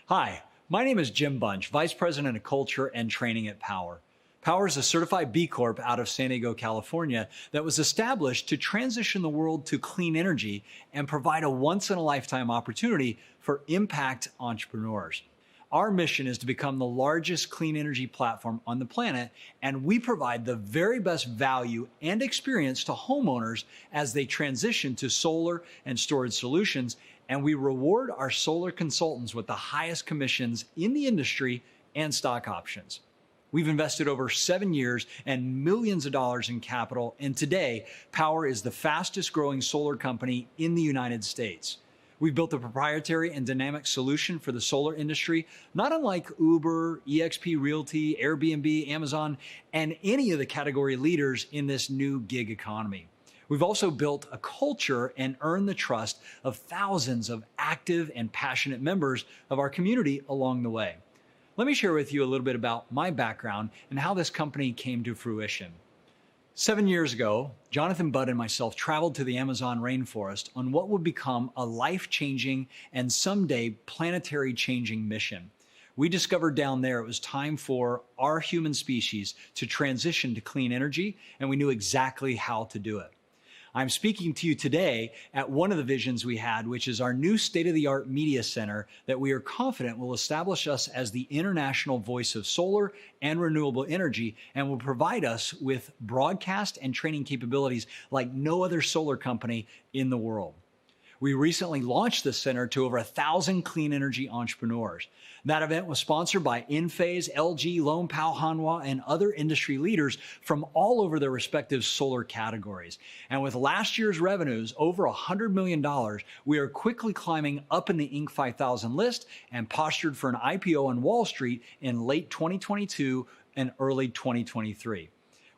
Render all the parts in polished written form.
Hi, my name is Jim Bunch, Vice President of Culture and Training at Powur. Powur is a certified B Corp out of San Diego, California that was established to transition the world to clean energy and provide a once-in-a-lifetime opportunity for impact entrepreneurs. Our mission is to become the largest clean energy platform on the planet, and we provide the very best value and experience to homeowners as they transition to solar and storage solutions, and we reward our solar consultants with the highest commissions in the industry and stock options. We've invested over 7 years and millions of dollars in capital, and today, Powur is the fastest growing solar company in the United States. We've built a proprietary and dynamic solution for the solar industry, not unlike Uber, eXp Realty, Airbnb, Amazon, and any of the category leaders in this new gig economy. We've also built a culture and earned the trust of thousands of active and passionate members of our community along the way. Let me share with you a little bit about my background and how this company came to fruition. 7 years ago, Jonathan Budd and myself traveled to the Amazon rainforest on what would become a life-changing and someday planetary-changing mission. We discovered down there it was time for our human species to transition to clean energy, and we knew exactly how to do it. I'm speaking to you today at one of the visions we had, which is our new state-of-the-art media center that we are confident will establish us as the international voice of solar and renewable energy and will provide us with broadcast and training capabilities like no other solar company in the world. We recently launched this center to over 1,000 clean energy entrepreneurs. That event was sponsored by Enphase, LG, Lone Pao, Hanwha, and other industry leaders from all over their respective solar categories. And with last year's revenues over $100 million, we are quickly climbing up in the Inc. 5000 list and postured for an IPO on Wall Street in late 2022 and early 2023.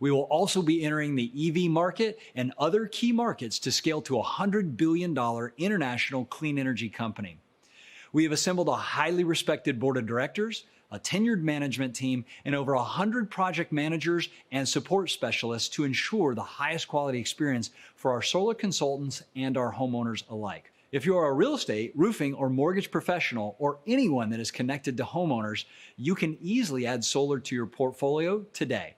We will also be entering the EV market and other key markets to scale to a $100 billion international clean energy company. We have assembled a highly respected board of directors, a tenured management team, and over 100 project managers and support specialists to ensure the highest quality experience for our solar consultants and our homeowners alike. If you are a real estate, roofing, or mortgage professional, or anyone that is connected to homeowners, you can easily add solar to your portfolio today.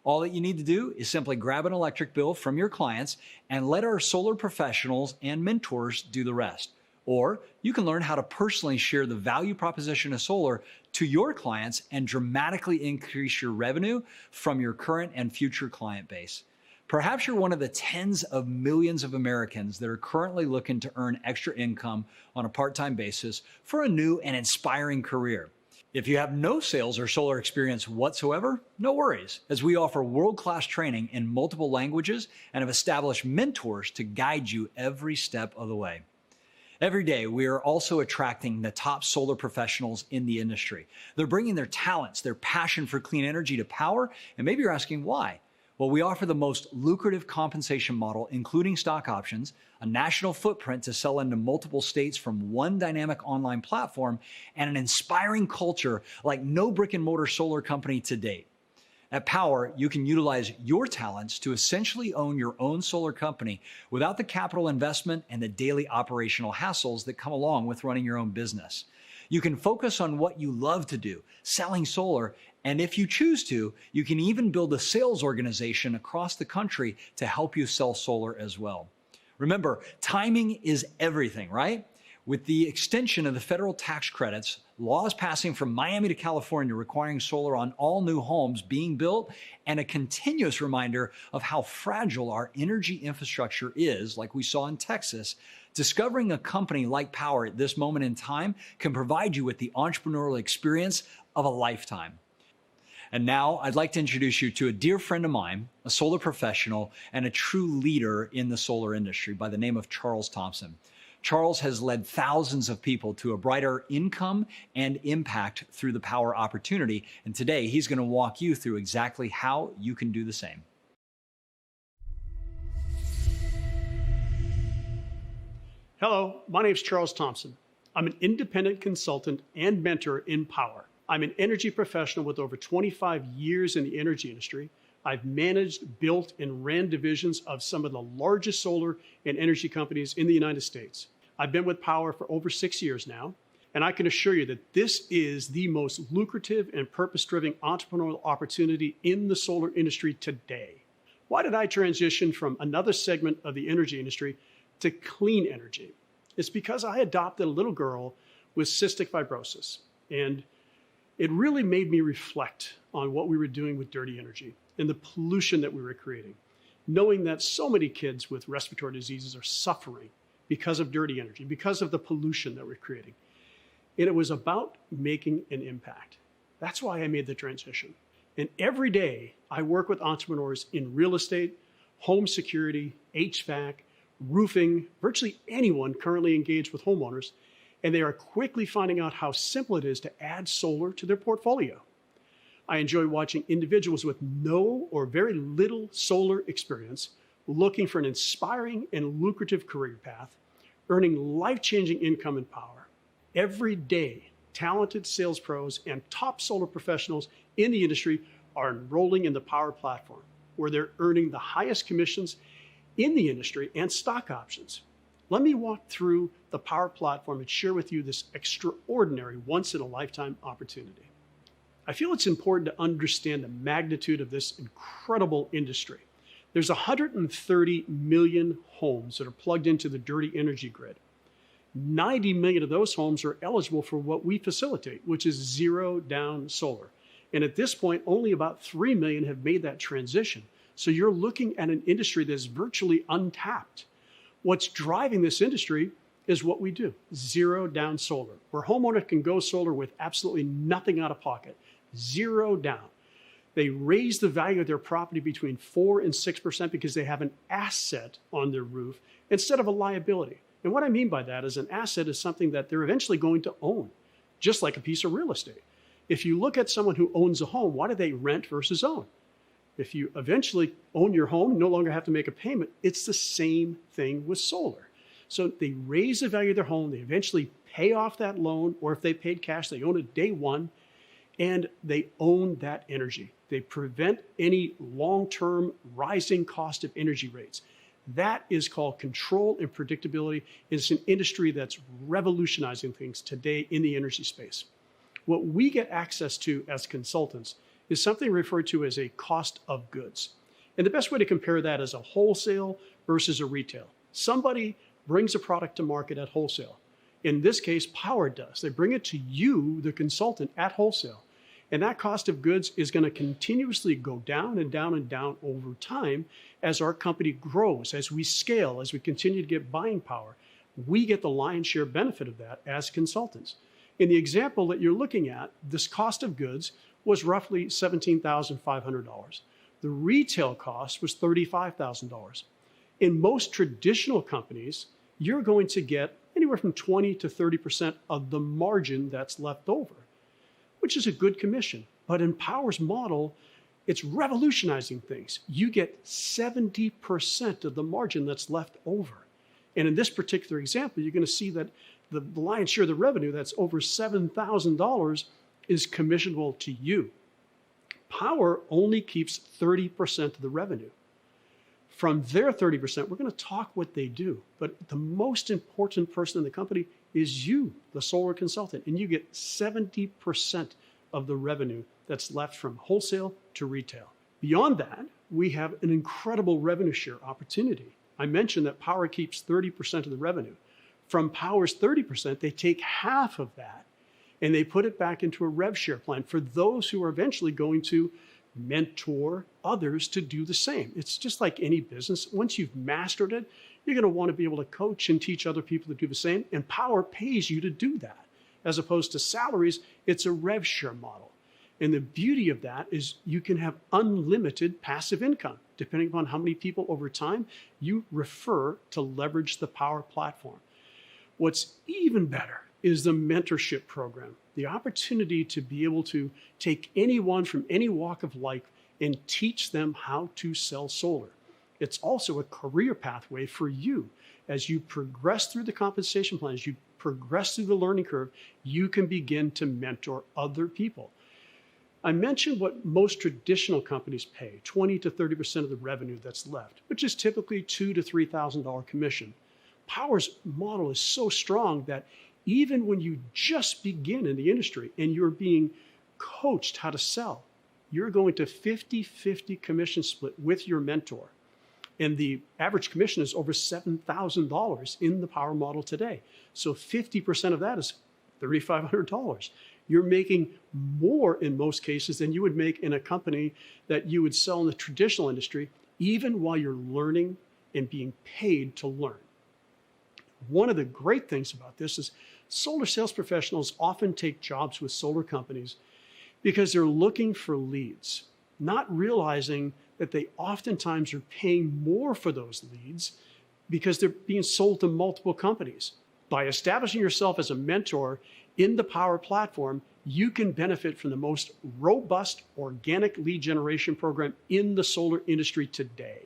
All that you need to do is simply grab an electric bill from your clients and let our solar professionals and mentors do the rest. Or you can learn how to personally share the value proposition of solar to your clients and dramatically increase your revenue from your current and future client base. Perhaps you're one of the tens of millions of Americans that are currently looking to earn extra income on a part-time basis for a new and inspiring career. If you have no sales or solar experience whatsoever, no worries, as we offer world-class training in multiple languages and have established mentors to guide you every step of the way. Every day, we are also attracting the top solar professionals in the industry. They're bringing their talents, their passion for clean energy to Powur, and maybe you're asking why. Well, we offer the most lucrative compensation model, including stock options, a national footprint to sell into multiple states from one dynamic online platform, and an inspiring culture like no brick-and-mortar solar company to date. At Powur, you can utilize your talents to essentially own your own solar company without the capital investment and the daily operational hassles that come along with running your own business. You can focus on what you love to do, selling solar, and if you choose to, you can even build a sales organization across the country to help you sell solar as well. Remember, timing is everything, right? With the extension of the federal tax credits, laws passing from Miami to California requiring solar on all new homes being built, and a continuous reminder of how fragile our energy infrastructure is, like we saw in Texas, discovering a company like Powur at this moment in time can provide you with the entrepreneurial experience of a lifetime. And now I'd like to introduce you to a dear friend of mine, a solar professional and a true leader in the solar industry by the name of Charles Thompson. Charles has led thousands of people to a brighter income and impact through the Powur opportunity. And today he's going to walk you through exactly how you can do the same. Hello, my name is Charles Thompson. I'm an independent consultant and mentor in Powur. I'm an energy professional with over 25 years in the energy industry. I've managed, built, and ran divisions of some of the largest solar and energy companies in the United States. I've been with Powur for over 6 years now. And I can assure you that this is the most lucrative and purpose-driven entrepreneurial opportunity in the solar industry today. Why did I transition from another segment of the energy industry to clean energy? It's because I adopted a little girl with cystic fibrosis. And it really made me reflect on what we were doing with dirty energy and the pollution that we were creating, knowing that so many kids with respiratory diseases are suffering because of dirty energy, because of the pollution that we're creating. And it was about making an impact. That's why I made the transition. And every day I work with entrepreneurs in real estate, home security, HVAC, roofing, virtually anyone currently engaged with homeowners, and they are quickly finding out how simple it is to add solar to their portfolio. I enjoy watching individuals with no or very little solar experience looking for an inspiring and lucrative career path, earning life-changing income and power. Every day, talented sales pros and top solar professionals in the industry are enrolling in the Powur platform, where they're earning the highest commissions in the industry and stock options. Let me walk through the Powur platform and share with you this extraordinary once-in-a-lifetime opportunity. I feel it's important to understand the magnitude of this incredible industry. There's 130 million homes that are plugged into the dirty energy grid. 90 million of those homes are eligible for what we facilitate, which is zero down solar. And at this point, only about 3 million have made that transition. So you're looking at an industry that's virtually untapped. What's driving this industry is what we do, zero down solar, where homeowner can go solar with absolutely nothing out of pocket, zero down. They raise the value of their property between 4 and 6% because they have an asset on their roof instead of a liability. And what I mean by that is an asset is something that they're eventually going to own, just like a piece of real estate. If you look at someone who owns a home, why do they rent versus own? If you eventually own your home, you no longer have to make a payment. It's the same thing with solar. So they raise the value of their home, they eventually pay off that loan, or if they paid cash, they own it day one, and they own that energy. They prevent any long-term rising cost of energy rates. That is called control and predictability. It's an industry that's revolutionizing things today in the energy space. What we get access to as consultants is something referred to as a cost of goods. And the best way to compare that is a wholesale versus a retail. Somebody brings a product to market at wholesale. In this case, Powur does. They bring it to you, the consultant, at wholesale. And that cost of goods is going to continuously go down and down and down over time as our company grows, as we scale, as we continue to get buying power. We get the lion's share benefit of that as consultants. In the example that you're looking at, this cost of goods was roughly $17,500. The retail cost was $35,000. In most traditional companies, you're going to get anywhere from 20 to 30% of the margin that's left over, which is a good commission. But in Powur's model, it's revolutionizing things. You get 70% of the margin that's left over. And in this particular example, you're going to see that the lion's share of the revenue, that's over $7,000, is commissionable to you. Powur only keeps 30% of the revenue. From their 30%, we're going to talk what they do. But the most important person in the company is you, the solar consultant, and you get 70% of the revenue that's left from wholesale to retail. Beyond that, we have an incredible revenue share opportunity. I mentioned that Powur keeps 30% of the revenue. From Powur's 30%, they take half of that and they put it back into a rev share plan for those who are eventually going to mentor others to do the same. It's just like any business. Once you've mastered it, you're going to want to be able to coach and teach other people to do the same. And Powur pays you to do that. As opposed to salaries, it's a rev share model. And the beauty of that is you can have unlimited passive income, depending upon how many people over time you refer to leverage the Powur platform. What's even better is the mentorship program, the opportunity to be able to take anyone from any walk of life and teach them how to sell solar. It's also a career pathway for you. As you progress through the compensation plan, as you progress through the learning curve, you can begin to mentor other people. I mentioned what most traditional companies pay, 20 to 30% of the revenue that's left, which is typically $2,000 to $3,000 commission. Powur's model is so strong that even when you just begin in the industry and you're being coached how to sell, you're going to 50-50 commission split with your mentor. And the average commission is over $7,000 in the Powur model today. So 50% of that is $3,500. You're making more in most cases than you would make in a company that you would sell in the traditional industry, even while you're learning and being paid to learn. One of the great things about this is solar sales professionals often take jobs with solar companies because they're looking for leads, not realizing that they oftentimes are paying more for those leads because they're being sold to multiple companies. By establishing yourself as a mentor in the Powur platform, you can benefit from the most robust organic lead generation program in the solar industry today.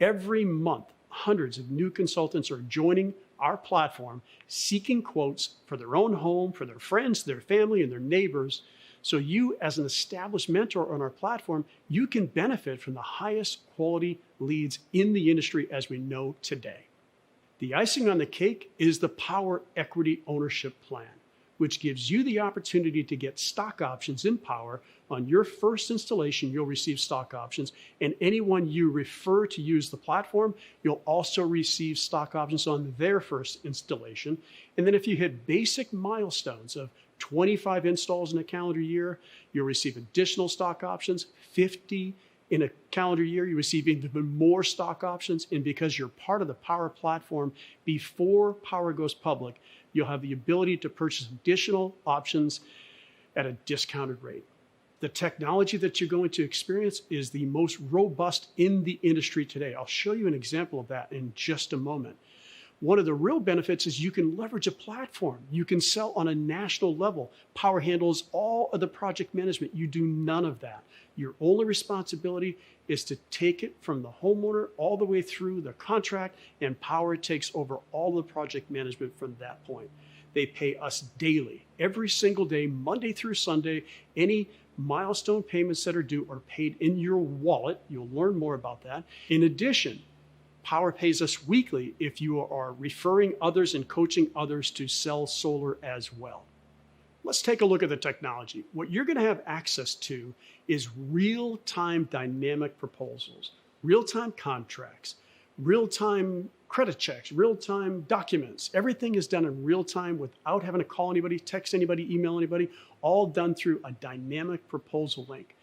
Every month, hundreds of new consultants are joining our platform, seeking quotes for their own home, for their friends, their family, and their neighbors. So you, as an established mentor on our platform, you can benefit from the highest quality leads in the industry as we know today. The icing on the cake is the Powur Equity Ownership Plan, which gives you the opportunity to get stock options in Powur. On your first installation, you'll receive stock options, and anyone you refer to use the platform, you'll also receive stock options on their first installation. And then if you hit basic milestones of 25 installs in a calendar year, you'll receive additional stock options. 50 in a calendar year, you receive even more stock options. And because you're part of the Powur platform, before Powur goes public, you'll have the ability to purchase additional options at a discounted rate. The technology that you're going to experience is the most robust in the industry today. I'll show you an example of that in just a moment. One of the real benefits is you can leverage a platform. You can sell on a national level. Powur handles all of the project management. You do none of that. Your only responsibility is to take it from the homeowner all the way through the contract, and Powur takes over all the project management from that point. They pay us daily, every single day, Monday through Sunday. Any milestone payments that are due are paid in your wallet. You'll learn more about that. In addition, Powur pays us weekly if you are referring others and coaching others to sell solar as well. Let's take a look at the technology. What you're going to have access to is real-time dynamic proposals, real-time contracts, real-time credit checks, real-time documents. Everything is done in real time without having to call anybody, text anybody, email anybody, all done through a dynamic proposal link.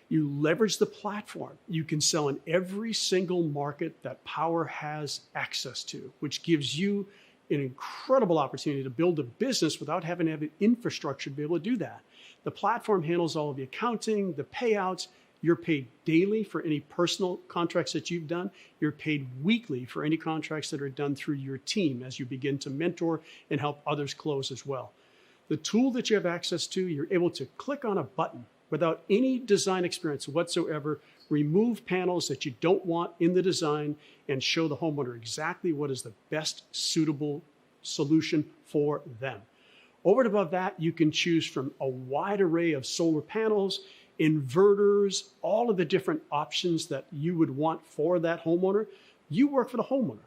You leverage the platform. You can sell in every single market that Powur has access to, which gives you an incredible opportunity to build a business without having to have an infrastructure to be able to do that. The platform handles all of the accounting, the payouts. You're paid daily for any personal contracts that you've done. You're paid weekly for any contracts that are done through your team as you begin to mentor and help others close as well. The tool that you have access to, you're able to click on a button without any design experience whatsoever, remove panels that you don't want in the design, and show the homeowner exactly what is the best suitable solution for them. Over and above that, you can choose from a wide array of solar panels, inverters, all of the different options that you would want for that homeowner. You work for the homeowner.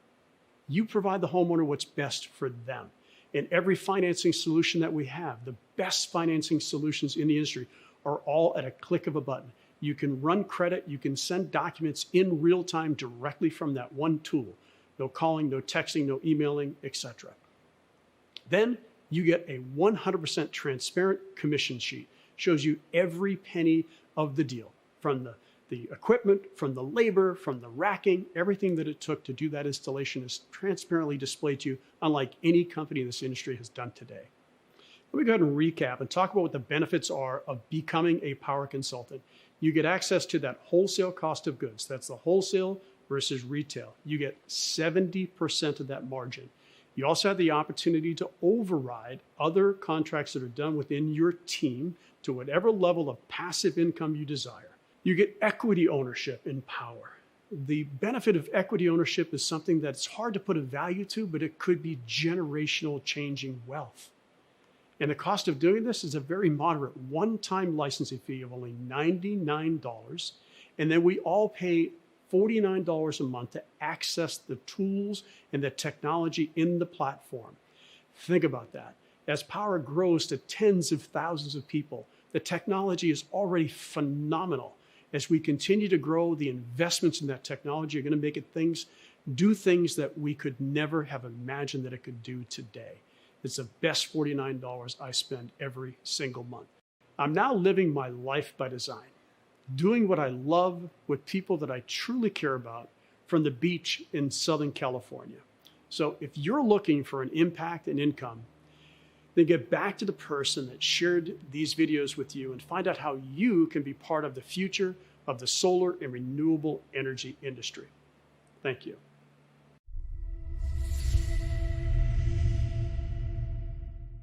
You provide the homeowner what's best for them. And every financing solution that we have, the best financing solutions in the industry, are all at a click of a button. You can run credit, you can send documents in real time directly from that one tool. No calling, no texting, no emailing, etc. Then you get a 100% transparent commission sheet. Shows you every penny of the deal, from the equipment, from the labor, from the racking, everything that it took to do that installation is transparently displayed to you, unlike any company in this industry has done today. Let me go ahead and recap and talk about what the benefits are of becoming a Powur consultant. You get access to that wholesale cost of goods. That's the wholesale versus retail. You get 70% of that margin. You also have the opportunity to override other contracts that are done within your team to whatever level of passive income you desire. You get equity ownership in Powur. The benefit of equity ownership is something that's hard to put a value to, but it could be generational changing wealth. And the cost of doing this is a very moderate one-time licensing fee of only $99. And then we all pay $49 a month to access the tools and the technology in the platform. Think about that. As Powur grows to tens of thousands of people, the technology is already phenomenal. As we continue to grow, the investments in that technology are going to make it do things that we could never have imagined that it could do today. It's the best $49 I spend every single month. I'm now living my life by design, doing what I love with people that I truly care about from the beach in Southern California. So if you're looking for an impact and income, then get back to the person that shared these videos with you and find out how you can be part of the future of the solar and renewable energy industry. Thank you.